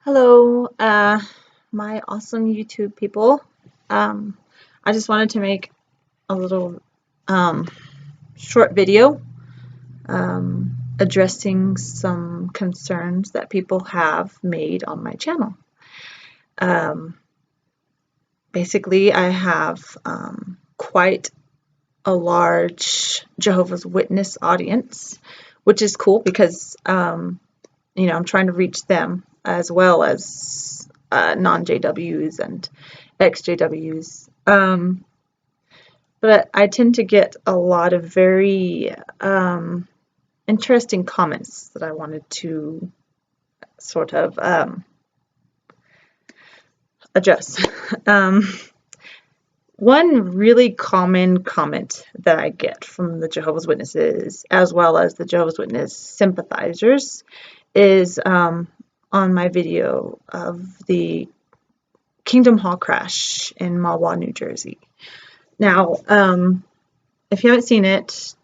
Hello, my awesome YouTube people. I just wanted to make a little short video addressing some concerns that people have made on my channel. Um, Basically, I have quite a large Jehovah's Witness audience, which is cool because I'm trying to reach them as well as non-JWs and ex-JWs. But I tend to get a lot of very interesting comments that I wanted to sort of address. One really common comment that I get from the Jehovah's Witnesses, as well as the Jehovah's Witness sympathizers, is on my video of the Kingdom Hall crash in Mahwah, New Jersey. Now, if you haven't seen it,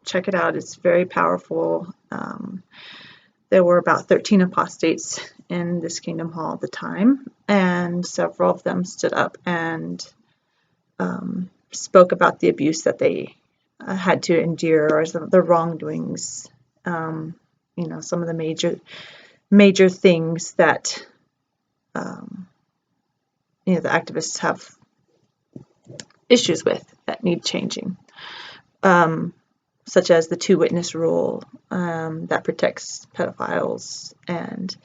check it out. It's very powerful. There were about 13 apostates in this Kingdom Hall at the time, and several of them stood up and spoke about the abuse that they had to endure, or the wrongdoings. Some of the major things that the activists have issues with that need changing, such as the two-witness rule that protects pedophiles, and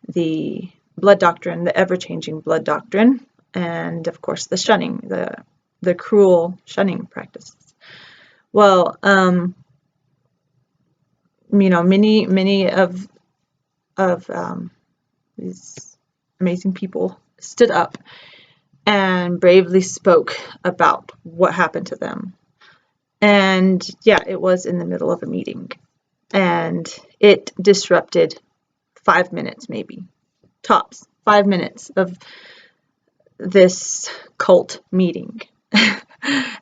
the blood doctrine, the ever-changing blood doctrine, and of course the shunning, the cruel shunning practices. Well, many of these amazing people stood up and bravely spoke about what happened to them. And yeah, it was in the middle of a meeting, and it disrupted 5 minutes, maybe tops 5 minutes of this cult meeting.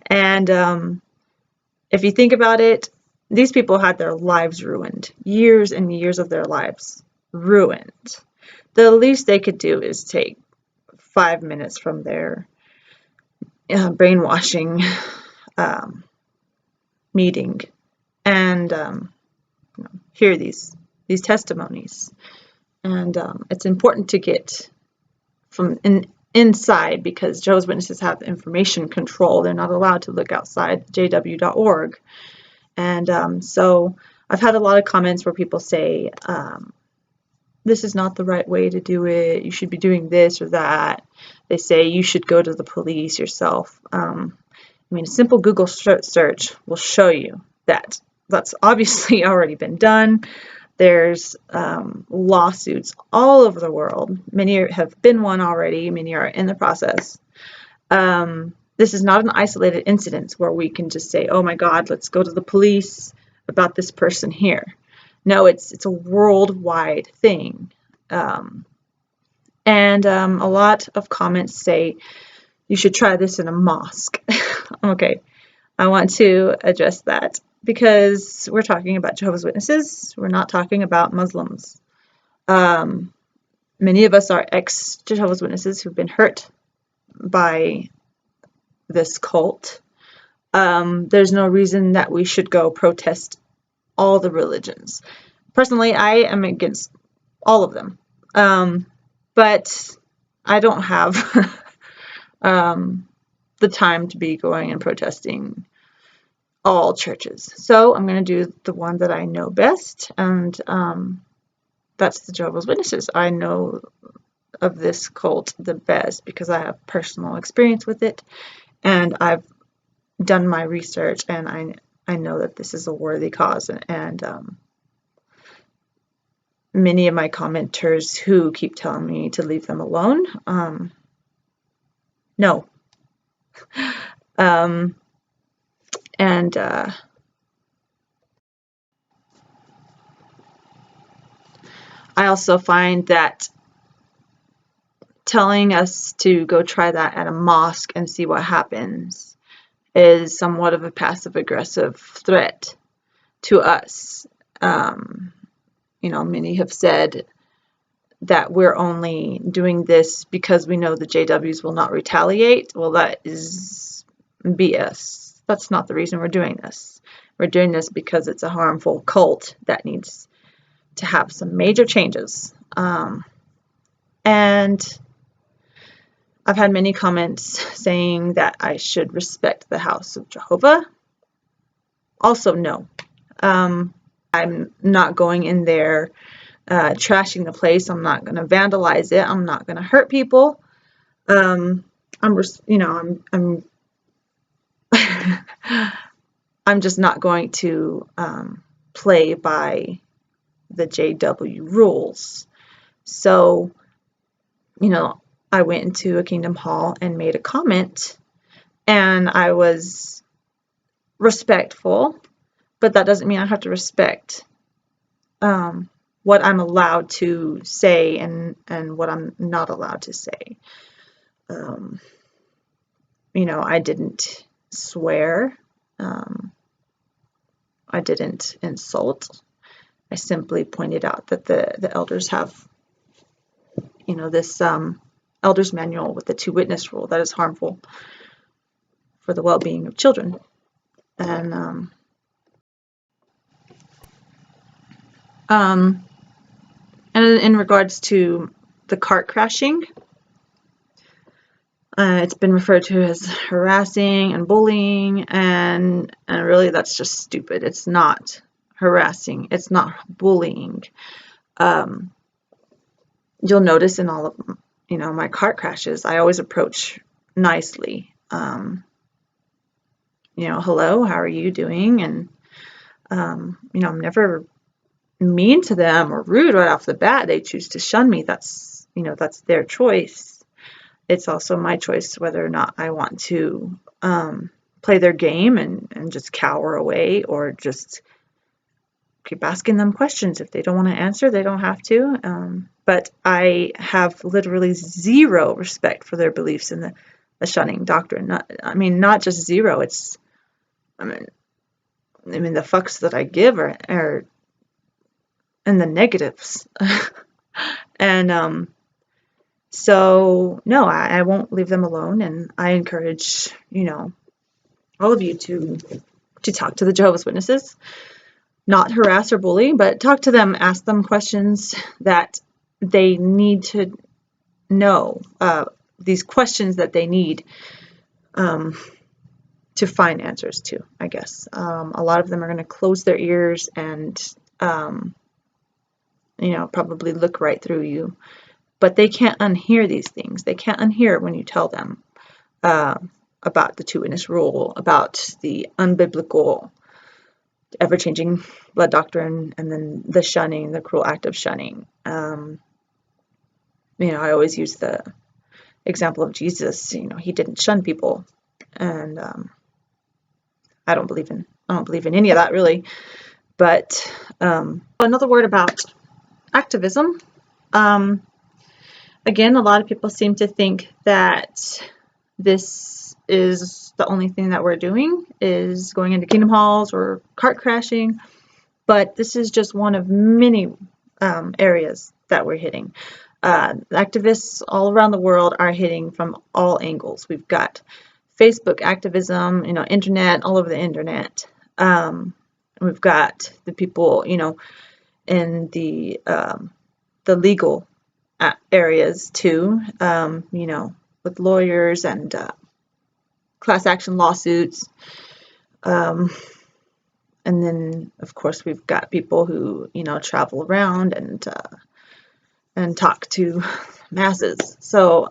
And if you think about it, these people had their lives ruined, years and years of their lives ruined. The least they could do is take 5 minutes from their brainwashing meeting and hear these testimonies. And it's important to get from inside, because Jehovah's Witnesses have information control. They're not allowed to look outside jw.org. And so I've had a lot of comments where people say, this is not the right way to do it. You should be doing this or that. They say you should go to the police yourself. A simple Google search will show you that that's obviously already been done. There's lawsuits all over the world. Many have been won already. Many are in the process. This is not an isolated incident where we can just say, oh my God, let's go to the police about this person here. No, it's a worldwide thing. And a lot of comments say you should try this in a mosque. Okay, I want to address that, because we're talking about Jehovah's Witnesses. We're not talking about Muslims. Many of us are ex-Jehovah's Witnesses who've been hurt by this cult. There's no reason that we should go protest all the religions. Personally, I am against all of them. But I don't have the time to be going and protesting all churches. So I'm going to do the one that I know best, and that's the Jehovah's Witnesses. I know of this cult the best because I have personal experience with it, and I've done my research, and I know that this is a worthy cause. And many of my commenters who keep telling me to leave them alone, no. And I also find that telling us to go try that at a mosque and see what happens is somewhat of a passive-aggressive threat to us. Many have said that we're only doing this because we know the JWs will not retaliate. Well, that is BS. That's not the reason we're doing this. We're doing this because it's a harmful cult that needs to have some major changes. And I've had many comments saying that I should respect the House of Jehovah. Also, no. I'm not going in there trashing the place. I'm not going to vandalize it. I'm not going to hurt people. I'm I'm just not going to play by the JW rules. So, I went into a Kingdom Hall and made a comment, and I was respectful, but that doesn't mean I have to respect what I'm allowed to say and what I'm not allowed to say. I didn't swear. I didn't insult. I simply pointed out that the elders have, this elders manual with the 2 witness rule that is harmful for the well-being of children. And in regards to the cart crashing, it's been referred to as harassing and bullying, and really that's just stupid. It's not harassing. It's not bullying. You'll notice in all of my cart crashes, I always approach nicely. Hello, how are you doing? And I'm never mean to them or rude right off the bat. They choose to shun me. That's their choice. It's also my choice whether or not I want to play their game and just cower away, or just keep asking them questions. If they don't want to answer, they don't have to. But I have literally zero respect for their beliefs in the shunning doctrine. Not just zero. It's, the fucks that I give are in the negatives. And so no, I won't leave them alone, and I encourage all of you to talk to the Jehovah's Witnesses, not harass or bully, but talk to them, ask them questions that they need to know, these questions that they need to find answers to, I guess. A lot of them are going to close their ears and probably look right through you. But they can't unhear these things. They can't unhear it when you tell them about the 2 witness rule, about the unbiblical, ever-changing blood doctrine, and then the shunning, the cruel act of shunning. I always use the example of Jesus. He didn't shun people, and I don't believe in any of that, really. But another word about activism. Again, a lot of people seem to think that this is the only thing that we're doing, is going into Kingdom Halls or cart crashing, but this is just one of many areas that we're hitting. Activists all around the world are hitting from all angles. We've got Facebook activism, internet, all over the internet. We've got the people, in the legal areas too, with lawyers and class action lawsuits. And then, of course, we've got people who, travel around and talk to masses. So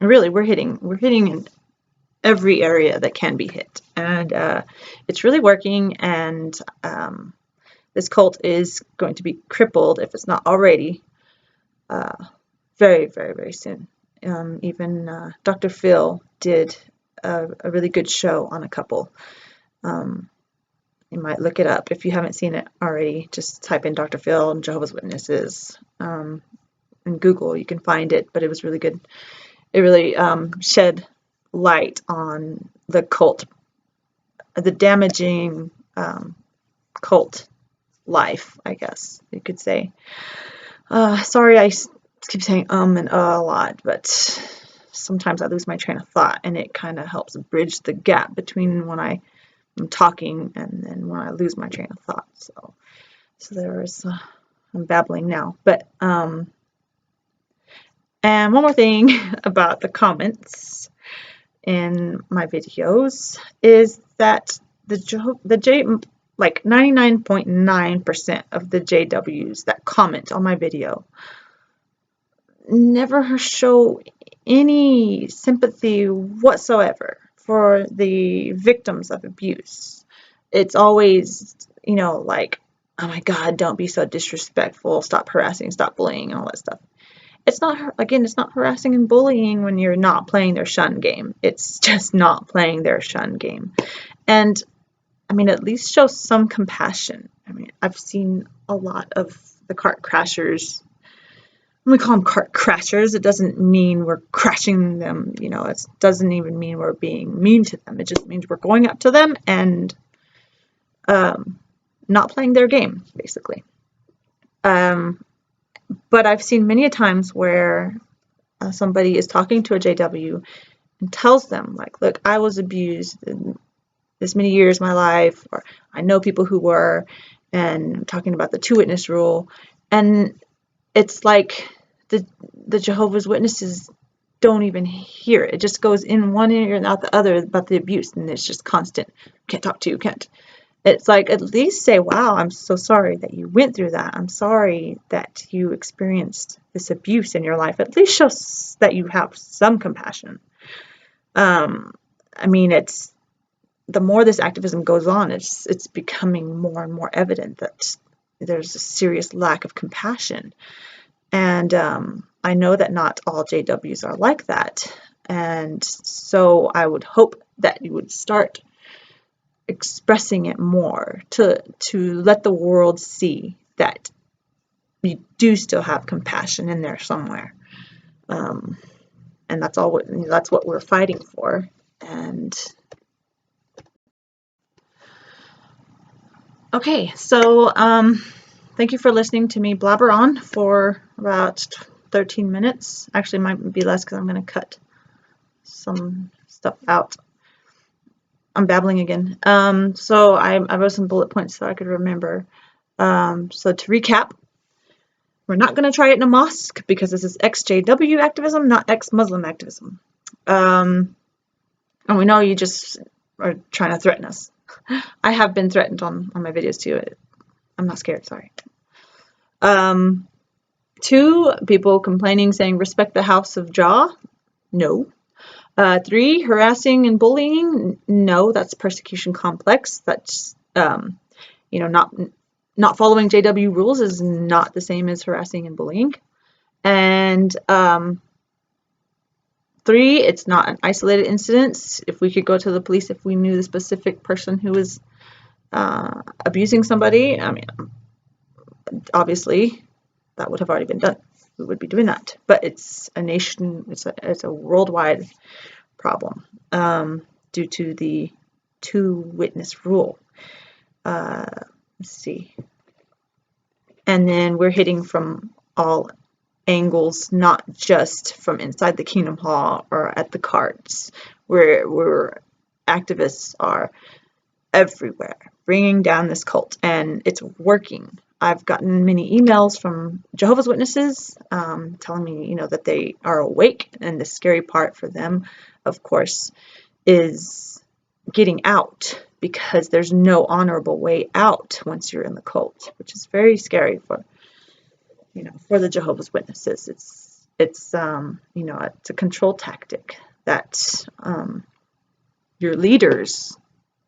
really, we're hitting in every area that can be hit, and it's really working. And this cult is going to be crippled, if it's not already, very, very, very soon. Even Dr. Phil did a really good show on a couple. You might look it up if you haven't seen it already. Just type in Dr. Phil and Jehovah's Witnesses in Google. You can find it, but it was really good. It really shed light on the cult, the damaging cult life, I guess you could say. Sorry, I keep saying and a lot, but sometimes I lose my train of thought, and it kind of helps bridge the gap between when I'm talking and then when I lose my train of thought. So there's, I'm babbling now, but and one more thing about the comments in my videos is that like 99.9% of the JWs that comment on my video never show any sympathy whatsoever for the victims of abuse. It's always, like, oh my God, don't be so disrespectful, stop harassing, stop bullying, and all that stuff. It's not harassing and bullying when you're not playing their shun game. It's just not playing their shun game. And I mean, at least show some compassion. I mean, I've seen a lot of the cart crashers. We call them cart crashers. It doesn't mean we're crashing them. It doesn't even mean we're being mean to them. It just means we're going up to them and not playing their game, basically. But I've seen many times where somebody is talking to a JW and tells them, like, look, I was abused in this many years of my life, or I know people who were, and talking about the 2-witness rule. And it's like the Jehovah's Witnesses don't even hear it. It just goes in one ear and out the other about the abuse, and it's just constant. Can't talk to you, can't. It's like, at least say, wow, I'm so sorry that you went through that. I'm sorry that you experienced this abuse in your life. At least show that you have some compassion. I mean, it's the more this activism goes on, it's becoming more and more evident that there's a serious lack of compassion. And I know that not all JWs are like that. And so I would hope that you would start expressing it more to let the world see that you do still have compassion in there somewhere. And that's what we're fighting for. And okay, so thank you for listening to me blabber on for about 13 minutes. Actually, it might be less because I'm going to cut some stuff out. I'm babbling again. So I wrote some bullet points so I could remember. So to recap, we're not going to try it in a mosque because this is ex-JW activism, not ex-Muslim activism. And we know you just are trying to threaten us. I have been threatened on my videos too. I'm not scared, sorry. 2, people complaining, saying respect the house of Jah. No. 3, harassing and bullying. No, that's persecution complex. That's, not following JW rules is not the same as harassing and bullying. And 3, it's not an isolated incident. If we could go to the police if we knew the specific person who was abusing somebody, I mean, obviously that would have already been done. We would be doing that. But it's a nation, it's a worldwide problem due to the 2-witness rule. Let's see. And then we're hitting from all angles, not just from inside the Kingdom Hall or at the carts, where activists are everywhere, bringing down this cult, and it's working. I've gotten many emails from Jehovah's Witnesses telling me, that they are awake, and the scary part for them, of course, is getting out, because there's no honorable way out once you're in the cult, which is very scary for the Jehovah's Witnesses. It's a control tactic that your leaders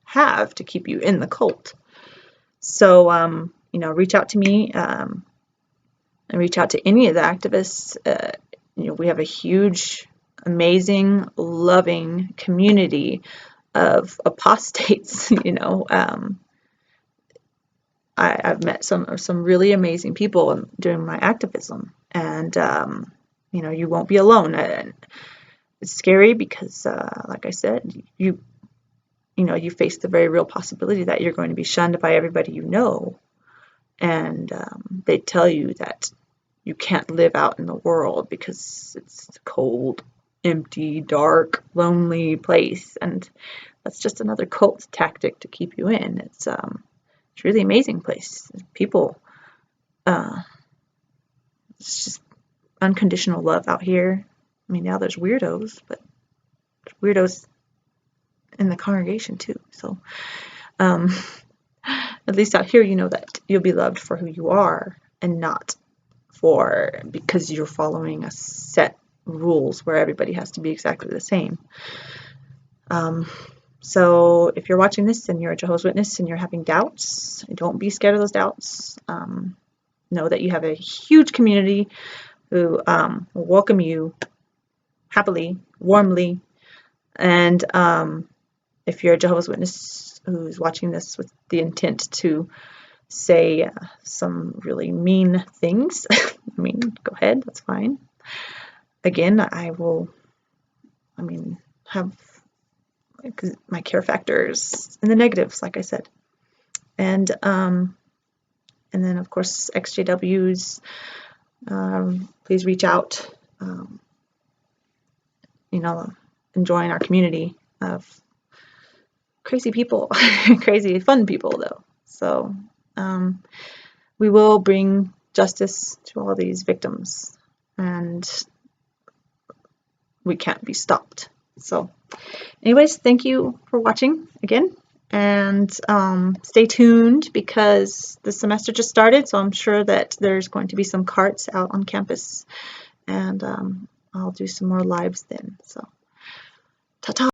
have to keep you in the cult. So reach out to me and reach out to any of the activists. We have a huge, amazing, loving community of apostates. I've met some really amazing people during my activism, and you won't be alone. It's scary because, like I said, you face the very real possibility that you're going to be shunned by everybody you know, and they tell you that you can't live out in the world because it's a cold, empty, dark, lonely place, and that's just another cult tactic to keep you in. It's really amazing place. People, it's just unconditional love out here. I mean, now there's weirdos, but there's weirdos in the congregation too. So, at least out here, you know that you'll be loved for who you are and not for because you're following a set rules where everybody has to be exactly the same. So if you're watching this and you're a Jehovah's Witness and you're having doubts, don't be scared of those doubts. Know that you have a huge community who will welcome you happily, warmly, and if you're a Jehovah's Witness who's watching this with the intent to say some really mean things, I mean, go ahead, that's fine. Again, I will, have my care factors in the negatives, like I said. And then, of course, XJWs, please reach out, and join our community of crazy people, crazy fun people, though. So we will bring justice to all these victims, and we can't be stopped. So anyways, thank you for watching again, and stay tuned because the semester just started, so I'm sure that there's going to be some carts out on campus, and I'll do some more lives then. So ta-ta.